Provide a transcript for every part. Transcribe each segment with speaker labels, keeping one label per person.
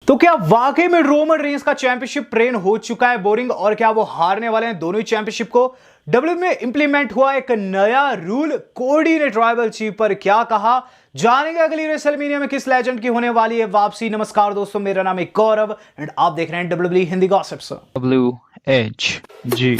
Speaker 1: तो क्या वाकई में रोमन रेंस का चैंपियनशिप रेन हो चुका है बोरिंग और क्या वो हारने वाले हैं दोनों ही चैंपियनशिप को? डब्ल्यूडब्ल्यूई में इंप्लीमेंट हुआ एक नया रूल, कोडी ने ट्राइबल चीफ पर क्या कहा, जानेंगे अगली रेसलमेनिया में किस लेजेंड की होने वाली है वापसी। नमस्कार दोस्तों, मेरा नाम है गौरव एंड आप देख रहे हैं डब्ल्यूडब्ल्यूई हिंदी गॉसिप्स।
Speaker 2: WHG।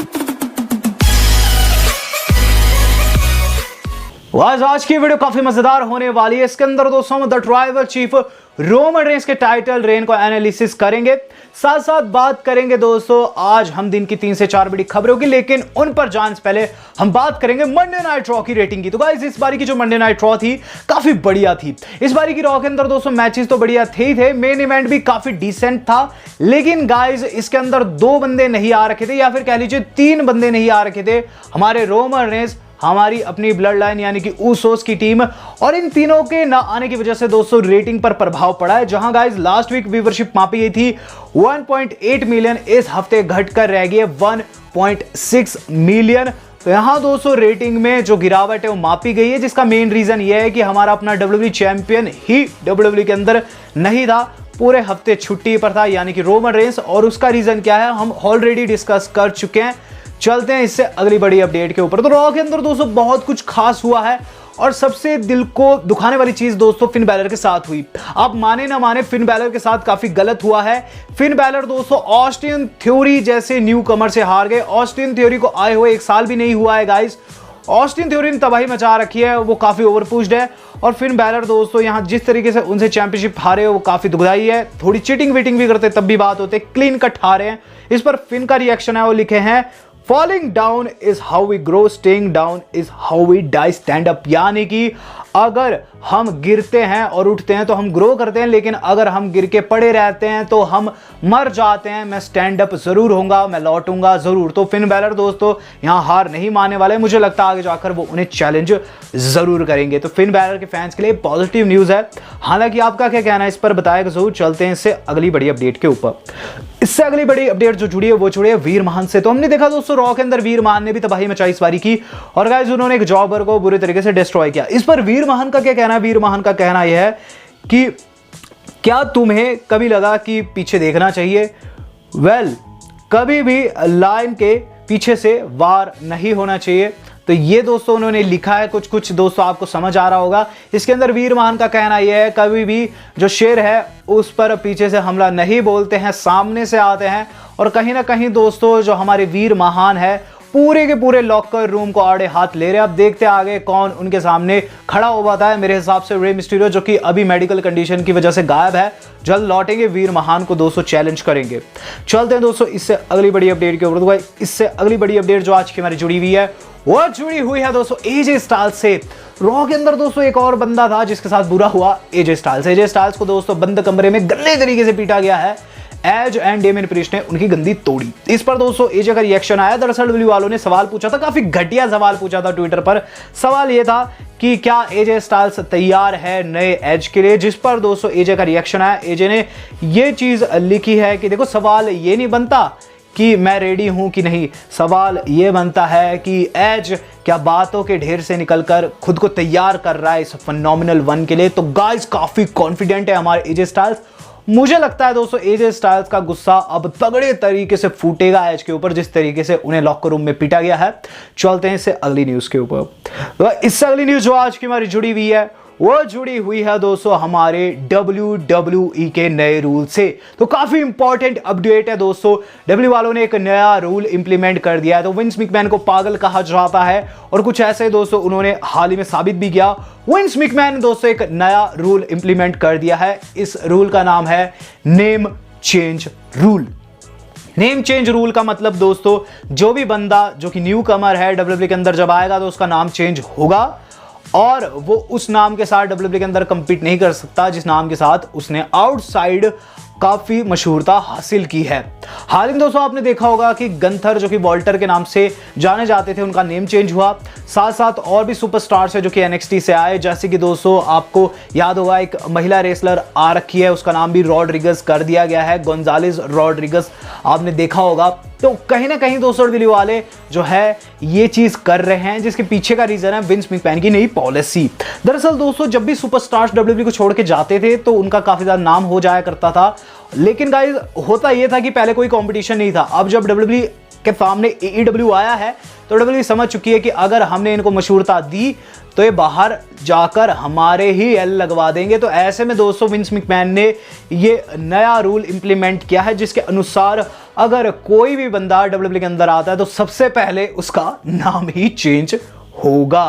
Speaker 1: आज की वीडियो काफी मजेदार होने वाली है। इसके अंदर दोस्तों हम the tribal chief Roman Reigns के टाइटल रेन को एनालिसिस करेंगे, साथ साथ बात करेंगे दोस्तों आज हम दिन की 3 से 4 बड़ी खबरों की, लेकिन उन पर जाने से पहले हम बात करेंगे मंडे नाइट रॉ की रेटिंग की। तो गाइस इस बारी की जो मंडे नाइट रॉ थी काफी बढ़िया थी। इस बारी की रॉ के अंदर दोस्तों मैचेस तो बढ़िया थे ही थे, मेन इवेंट भी काफी डिसेंट था, लेकिन गाइस इसके अंदर 2 बंदे नहीं आ रखे थे, या फिर कह लीजिए 3 बंदे नहीं आ रखे थे। हमारे रोमन रेंस, हमारी अपनी ब्लड लाइन यानी कि ऊसोस की टीम, और इन तीनों के ना आने की वजह से दोस्तों रेटिंग पर प्रभाव पड़ा है। जहां गाइस लास्ट वीक व्यूवरशिप मापी गई थी 1.8 मिलियन, इस हफ्ते घटकर रह गई है 1.6 मिलियन। तो यहां दोस्तों रेटिंग में जो गिरावट है वो मापी गई है, जिसका मेन रीजन यह है कि हमारा अपना डब्ल्यूडब्ल्यूई चैंपियन ही डब्ल्यूडब्ल्यूई के अंदर नहीं था, पूरे हफ्ते छुट्टी पर था, यानी कि रोमन रेंस। और उसका रीजन क्या है हम ऑलरेडी डिस्कस कर चुके हैं। चलते हैं इससे अगली बड़ी अपडेट के ऊपर। तो रॉ के अंदर दोस्तों बहुत कुछ खास हुआ है, और सबसे दिल को दुखाने वाली चीज दोस्तों फिन बैलर के साथ हुई। आप माने ना माने, फिन बैलर के साथ काफी गलत हुआ है। फिन बैलर दोस्तों ऑस्टिन थ्योरी जैसे न्यू कमर से हार गए। ऑस्टिन थ्योरी को आए हुए 1 साल भी नहीं हुआ है गाइस। ऑस्टिन थ्योरी ने तबाही मचा रखी है, वो काफी ओवरपुश्ड है। और फिन बैलर दोस्तों यहां जिस तरीके से उनसे चैंपियनशिप हारे वो काफी दुखदाई है। थोड़ी चीटिंग वीटिंग भी करते तब भी बात होते, क्लीन कट हारे हैं। इस पर फिन का रिएक्शन है, वो लिखे हैं Falling down is how we grow, staying down is how we die, stand up। यानी कि अगर हम गिरते हैं और उठते हैं तो हम ग्रो करते हैं, लेकिन अगर हम गिर के पड़े रहते हैं तो हम मर जाते हैं। मैं स्टैंड अप जरूर होऊंगा, मैं लौटूंगा जरूर। तो फिन बैलर दोस्तों यहां हार नहीं मानने वाले, मुझे लगता है आगे जाकर वो उन्हें चैलेंज जरूर करेंगे। तो फिन बैलर के फैंस के लिए पॉजिटिव न्यूज है। हालांकि आपका क्या कहना है इस पर बताएगा जरूर। चलते हैं इससे अगली बड़ी अपडेट के ऊपर। इससे अगली बड़ी अपडेट जो जुड़ी है वो जुड़ी है वीर महान से। तो हमने देखा दोस्तों रॉ के अंदर वीर महान ने भी तबाही मचाई इस बारी की, और गाइस उन्होंने एक जॉबर को बुरे तरीके से डिस्ट्रॉय किया। इस पर वीर महान का क्या कहना है? वीर महान का कहना यह है कि क्या तुम्हें कभी लगा कि पीछे देखना चाहिए? वेल, कभी भी लाइन के पीछे से वार नहीं होना चाहिए। तो ये दोस्तों उन्होंने लिखा है, कुछ कुछ दोस्तों आपको समझ आ रहा होगा। इसके अंदर वीर महान का कहना यह है कभी भी जो शेर है उस पर पीछे से हमला नहीं बोलते हैं, सामने से आते हैं। और कहीं ना कहीं दोस्तों जो हमारे वीर महान है पूरे के पूरे लॉकर रूम को आड़े हाथ ले रहे हैं। अब देखते हैं आगे कौन उनके सामने खड़ा हो पाता है। मेरे हिसाब से रे मिस्टीरियो, जो कि अभी मेडिकल कंडीशन की वजह से गायब है, जल्द लौटेंगे, वीर महान को दोस्तों चैलेंज करेंगे। चलते हैं दोस्तों इससे अगली बड़ी अपडेट के ऊपर। तो इससे अगली बड़ी अपडेट जो आज की हमारी जुड़ी हुई है वो जुड़ी हुई है दोस्तों एजे स्टाइल्स से। रॉ के अंदर दोस्तों एक और बंदा था जिसके साथ बुरा हुआ, एजे स्टाइल्स। एजे स्टाइल्स को दोस्तों बंद कमरे में गंदे तरीके से पीटा गया है। एज एंड डेमियन प्रीस्ट ने उनकी गंदी तोड़ी। इस पर दोस्तों एजे का रिएक्शन आया। दरअसल डब्ल्यू वालों ने सवाल पूछा था, काफी घटिया सवाल पूछा था ट्विटर पर। सवाल यह था कि क्या एजे स्टाइल्स तैयार है नए एज के लिए, जिस पर दोस्तों एजे का रिएक्शन आया। एजे ने यह चीज लिखी है कि देखो सवाल ये नहीं बनता कि मैं रेडी हूं कि नहीं, सवाल यह बनता है कि एज क्या बातों के ढेर से निकलकर खुद को तैयार कर रहा है इस फेनोमेनल 1 के लिए। तो गाइस काफी कॉन्फिडेंट है हमारे एजे स्टाइल्स। मुझे लगता है दोस्तों एजे स्टाइल्स का गुस्सा अब तगड़े तरीके से फूटेगा एज के ऊपर, जिस तरीके से उन्हें लॉकर रूम में पीटा गया है। चलते हैं इससे अगली न्यूज के ऊपर। तो इससे अगली न्यूज जो आज की हमारी जुड़ी हुई है वो जुड़ी हुई है दोस्तों हमारे WWE के नए रूल से। तो काफी इंपॉर्टेंट अपडेट है दोस्तों। डब्ल्यू वालों ने एक नया रूल इंप्लीमेंट कर दिया है। तो विंस मैकमैन को पागल कहा जाता है, और कुछ ऐसे दोस्तों उन्होंने हाल ही में साबित भी किया। विंस मैकमैन ने दोस्तों एक नया रूल इंप्लीमेंट कर दिया है। इस रूल का नाम है name change rule. Name change rule का मतलब दोस्तों जो भी बंदा जो कि न्यू कमर है डब्ल्यूडब्ल्यूई के अंदर जब आएगा तो उसका नाम चेंज होगा, और वो उस नाम के साथ डब्ल्यूडब्ल्यूई के अंदर कंपीट नहीं कर सकता जिस नाम के साथ उसने आउटसाइड काफी मशहूरता हासिल की है। हाल ही में दोस्तों आपने देखा होगा कि गंथर जो कि वॉल्टर के नाम से जाने जाते थे, उनका नेम चेंज हुआ। साथ साथ और भी सुपरस्टार्स है जो कि NXT से आए, जैसे कि दोस्तों आपको याद होगा एक महिला रेसलर आ रखी है, उसका नाम भी रॉड्रिगस कर दिया गया है, गोंजालेस रॉड्रिगस, आपने देखा होगा। तो कहीं ना कहीं दोस्तों डब्ल्यू वाले जो है ये चीज कर रहे हैं, जिसके पीछे का रीजन है विंस मैकमैन की नई पॉलिसी। दरअसल दोस्तों जब भी सुपरस्टार्स डब्ल्यूडब्ल्यूई को छोड़ के जाते थे तो उनका काफी ज्यादा नाम हो जाया करता था, लेकिन गाइस होता यह था कि पहले कोई कंपटीशन नहीं था। अब जब WWE के सामने AEW आया है तो WWE समझ चुकी है कि अगर हमने इनको मशहूरता दी तो ये बाहर जाकर हमारे ही एल लगवा देंगे। तो ऐसे में दोस्तों विंस मैकमैन ने ये नया रूल इंप्लीमेंट किया है, जिसके अनुसार अगर कोई भी बंदा WWE के अंदर आता है तो सबसे पहले उसका नाम ही चेंज होगा।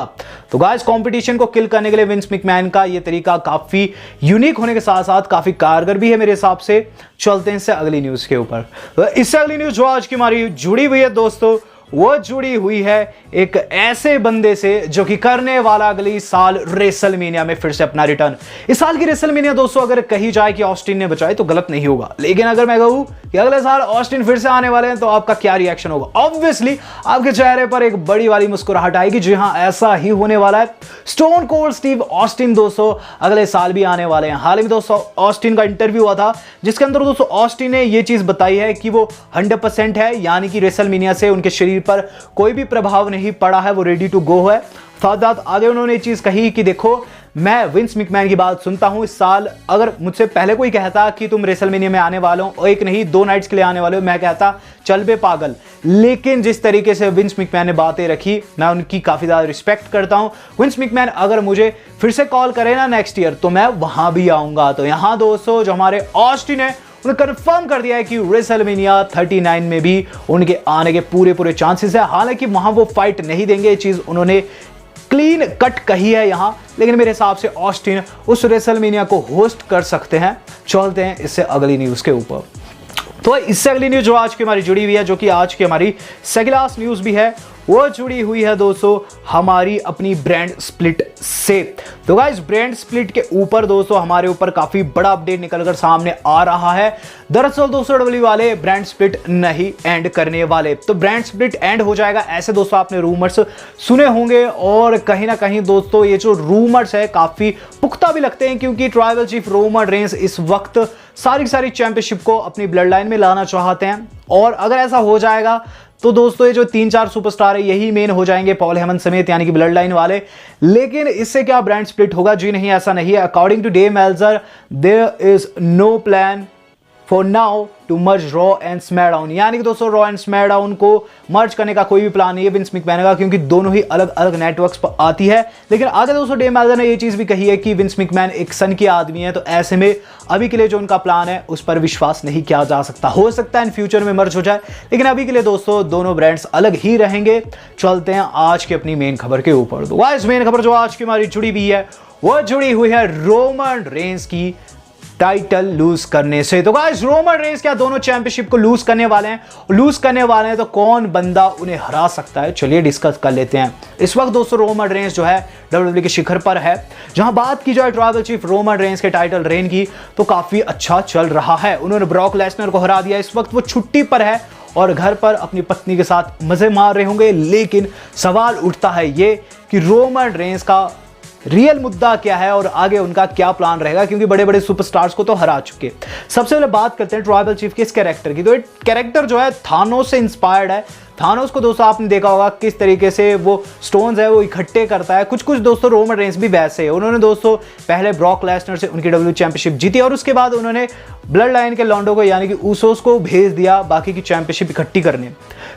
Speaker 1: तो गाइस कंपटीशन को किल करने के लिए विंस मैकमैन का ये तरीका काफी यूनिक होने के साथ साथ काफी कारगर भी है मेरे हिसाब से। चलते हैं इससे अगली न्यूज के ऊपर। तो इससे अगली न्यूज जो आज की हमारी जुड़ी हुई है दोस्तों, वो जुड़ी हुई है एक ऐसे बंदे से जो कि करने वाला अगली साल रेसलमेनिया में फिर से अपना रिटर्न। इस साल की रेसलमेनिया दोस्तों अगर कही जाए कि ऑस्टिन ने बचाई तो गलत नहीं होगा, लेकिन अगर मैं कहूं कि अगले साल ऑस्टिन फिर से आने वाले हैं तो आपका क्या रिएक्शन होगा? ऑब्वियसली आपके चेहरे पर एक बड़ी वाली मुस्कुराहट आएगी। जी हां, ऐसा ही होने वाला है। स्टोन कोल्ड स्टीव ऑस्टिन दोस्तों अगले साल भी आने वाले हैं। हाल ही में दोस्तों ऑस्टिन का इंटरव्यू हुआ था, जिसके अंदर दोस्तों ऑस्टिन ने यह चीज बताई है कि वो 100% है, यानी कि रेसलमेनिया से उनके शरीर पर कोई भी प्रभाव नहीं पड़ा है, वो रेडी टू गो है। साथ साथ आगे उन्होंने ये चीज कही कि देखो मैं विंस मैकमैन की बात सुनता हूं। इस साल अगर मुझसे पहले कोई कहता कि तुम रेसलमेनिया में आने वाले हो और एक नहीं 2 नाइट्स के लिए आने वाले हो, मैं कहता चल बे पागल। लेकिन जिस तरीके से विंस मैकमैन ने बातें रखी, मैं उनकी काफी ज्यादा रिस्पेक्ट करता हूं। विंस मैकमैन अगर मुझे फिर से कॉल करे ना नेक्स्ट ईयर तो मैं वहां भी आऊंगा। तो यहां दोस्तों जो हमारे ऑस्टिन है उन्होंने कंफर्म कर दिया है कि रेसलमेनिया 39 में भी उनके आने के पूरे चांसेस है। हालांकि वहां वो फाइट नहीं देंगे, ये चीज उन्होंने क्लीन कट कही है यहां, लेकिन मेरे हिसाब से ऑस्टिन उस रेसलमेनिया को होस्ट कर सकते हैं। चलते हैं इससे अगली न्यूज के ऊपर। तो इससे अगली न्यूज जो आज की हमारी जुड़ी हुई है, जो कि आज की हमारी सेकंड लास्ट न्यूज भी है, वो जुड़ी हुई है दोस्तों हमारी अपनी ब्रांड स्प्लिट से। तो गाइस ब्रांड स्प्लिट के ऊपर दोस्तों हमारे ऊपर काफी बड़ा अपडेट निकलकर सामने आ रहा है। दरअसल दोस्तों WWE वाले ब्रांड स्प्लिट नहीं एंड करने वाले। तो ब्रांड स्प्लिट एंड हो जाएगा ऐसे दोस्तों आपने रूमर्स सुने होंगे, और कहीं ना कहीं दोस्तों ये जो रूमर्स है काफी पुख्ता भी लगते हैं, क्योंकि ट्राइबल चीफ रोमन रेंस इस वक्त सारी चैंपियनशिप को अपनी ब्लड लाइन में लाना चाहते हैं। और अगर ऐसा हो जाएगा तो दोस्तों ये जो 3-4 सुपरस्टार है यही मेन हो जाएंगे, पॉल हेमन समेत, यानी कि ब्लड लाइन वाले। लेकिन इससे क्या ब्रांड स्प्लिट होगा? जी नहीं, ऐसा नहीं है। According to Dave Meltzer there is no plan for now to merge Raw and SmackDown, यानी कि दोस्तों रॉ एंड स्मैकडाउन को मर्ज करने का कोई भी प्लान नहीं है विंस मैकमैन का, क्योंकि दोनों ही अलग अलग नेटवर्क्स पर आती है। लेकिन आगे दोस्तों डे मेल्जर ने ये चीज भी कही है कि विंस मैकमैन एक सन के आदमी है, तो ऐसे में अभी के लिए जो उनका प्लान है उस पर विश्वास नहीं किया जा सकता। हो सकता है इन फ्यूचर में मर्ज हो जाए, लेकिन अभी के लिए दोस्तों दोनों ब्रांड्स अलग ही रहेंगे। चलते हैं आज की अपनी मेन खबर के ऊपर। तो गाइस मेन खबर जो आज की हमारी जुड़ी हुई है वो जुड़ी हुई है रोमन रेंस की टाइटल लूज करने से। तो गाइस रोमन रेंस क्या दोनों चैंपियनशिप को लूज करने वाले हैं? तो कौन बंदा उन्हें हरा सकता है, चलिए डिस्कस कर लेते हैं। इस वक्त दोस्तों रोमन रेंस जो है WWE के शिखर पर है। जहां बात की जाए ट्राइबल चीफ रोमन रेंस के टाइटल रेन की, तो काफी अच्छा चल रहा है। उन्होंने ब्रॉक लेसनर को हरा दिया। इस वक्त वो छुट्टी पर है और घर पर अपनी पत्नी के साथ मजे मार रहे होंगे। लेकिन सवाल उठता है ये कि रोमन रेंस का रियल मुद्दा क्या है और आगे उनका क्या प्लान रहेगा, क्योंकि बड़े बड़े सुपरस्टार्स को तो हरा चुके। सबसे पहले बात करते हैं ट्राइबल चीफ के इस कैरेक्टर की। तो ये कैरेक्टर जो है थानोस से इंस्पायर्ड है। थानोस को दोस्तों आपने देखा होगा किस तरीके से वो स्टोन्स है वो इकट्ठे करता है। कुछ दोस्तों रोमन रेंस भी वैसे है। उन्होंने दोस्तों पहले ब्रॉक लेसनर से उनकी WWE चैंपियनशिप जीती और उसके बाद उन्होंने ब्लड लाइन के लॉन्डो को यानी कि ऊसोस को भेज दिया बाकी की चैंपियनशिप इकट्ठी करने।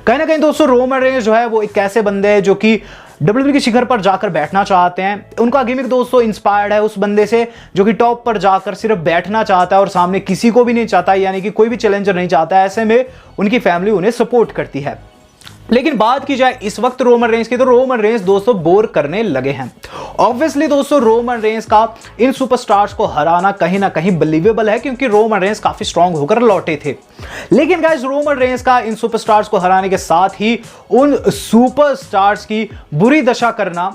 Speaker 1: कहीं ना कहीं दोस्तों रोमन रेंस जो है वो एक ऐसे बंदे हैं जो कि WWE के शिखर पर जाकर बैठना चाहते हैं। उनका गिमिक दोस्तों इंस्पायर्ड है उस बंदे से जो कि टॉप पर जाकर सिर्फ बैठना चाहता है और सामने किसी को भी नहीं चाहता, यानी कि कोई भी चैलेंजर नहीं चाहता है। ऐसे में उनकी फैमिली उन्हें सपोर्ट करती है। लेकिन बात की जाए इस वक्त रोमन रेंस की, तो रोमन रेंस दोस्तों बोर करने लगे हैं। ऑब्वियसली दोस्तों रोमन रेंस का इन सुपरस्टार्स को हराना कहीं ना कहीं बिलीवेबल है, क्योंकि रोमन रेंस काफी स्ट्रांग होकर लौटे थे। लेकिन गाइस रोमन रेंस का इन सुपरस्टार्स को हराने के साथ ही उन सुपरस्टार्स की बुरी दशा करना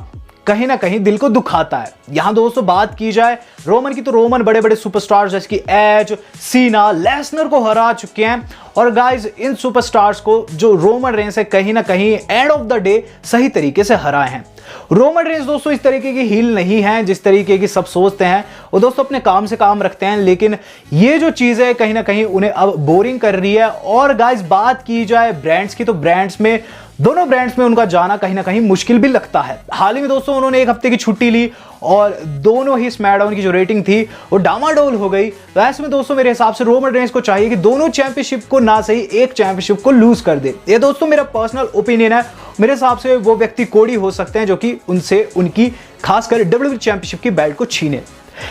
Speaker 1: कहीं ना कहीं दिल को दुखाता है। यहां दोस्तों बात की जाए रोमन की, तो रोमन बड़े बड़े सुपरस्टार्स जैसे कि एज, सीना, लेसनर को हरा चुके हैं। और गाइस इन सुपरस्टार्स को जो रोमन रेंस है कहीं ना कहीं एंड ऑफ द डे सही तरीके से हराए हैं। रोमन रेंस दोस्तों इस तरीके की हील नहीं है जिस तरीके की सब सोचते हैं। वो दोस्तों अपने काम से काम रखते हैं, लेकिन ये जो चीज है कहीं ना कहीं उन्हें अब बोरिंग कर रही है। और गाइस बात की जाए ब्रांड्स की, तो ब्रांड्स में दोनों ब्रांड्स में उनका जाना कहीं ना कहीं मुश्किल भी लगता है। हाल ही में दोस्तों उन्होंने एक हफ्ते की छुट्टी ली और दोनों ही स्मैकडाउन की जो रेटिंग थी वो डामाडोल हो गई। तो ऐसे में दोस्तों मेरे हिसाब से रोमन रेंस को चाहिए कि दोनों चैंपियनशिप को ना सही एक चैंपियनशिप को लूज कर दे। ये दोस्तों मेरा पर्सनल ओपिनियन है। मेरे हिसाब से वो व्यक्ति कोडी हो सकते हैं जो कि उनसे उनकी खासकर डब्ल्यूडब्ल्यूई चैंपियनशिप की बेल्ट को छीने।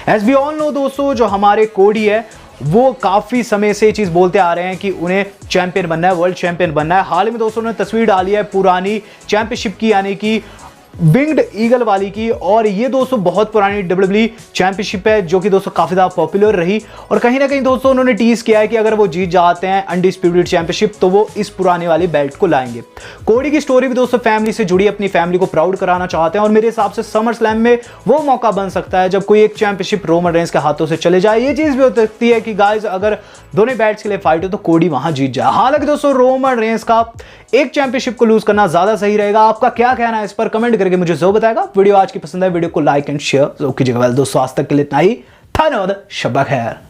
Speaker 1: एज वी ऑल नो दोस्तों, जो हमारे कोडी है वो काफी समय से ये चीज बोलते आ रहे हैं कि उन्हें चैंपियन बनना है, वर्ल्ड चैंपियन बनना है। हाल ही में दोस्तों ने तस्वीर डाली है पुरानी चैंपियनशिप की, यानी कि विंग्ड ईगल वाली की, और ये दोस्तों बहुत पुरानी डब्ल्यूडब्ल्यूई चैंपियनशिप है जो कि दोस्तों काफी ज्यादा पॉपुलर रही। और कहीं ना कहीं दोस्तों उन्होंने टीज किया है कि अगर वो जीत जाते हैं अनडिस्प्यूटेड चैंपियनशिप तो वो इस पुरानी वाली बेल्ट को लाएंगे। कोडी की स्टोरी भी दोस्तों फैमिली से जुड़ी, अपनी फैमिली को प्राउड कराना चाहते हैं और मेरे हिसाब से समर स्लैम में वो मौका बन सकता है जब कोई एक चैंपियनशिप रोमन रेंस के हाथों से चले जाए। ये चीज भी हो सकती है कि गाइस अगर दोनों बेल्ट्स के लिए फाइट हो तो कोडी वहां जीत जाए। हालांकि दोस्तों रोमन रेंस का एक चैंपियनशिप को लूज करना ज्यादा सही रहेगा। आपका क्या कहना है इस पर कमेंट करके मुझे जरूर बताएगा। वीडियो आज की पसंद है वीडियो को लाइक एंड शेयर कीजिएगा। दोस्तों आज तक के लिए इतना ही, धन्यवाद, शब्बा खैर।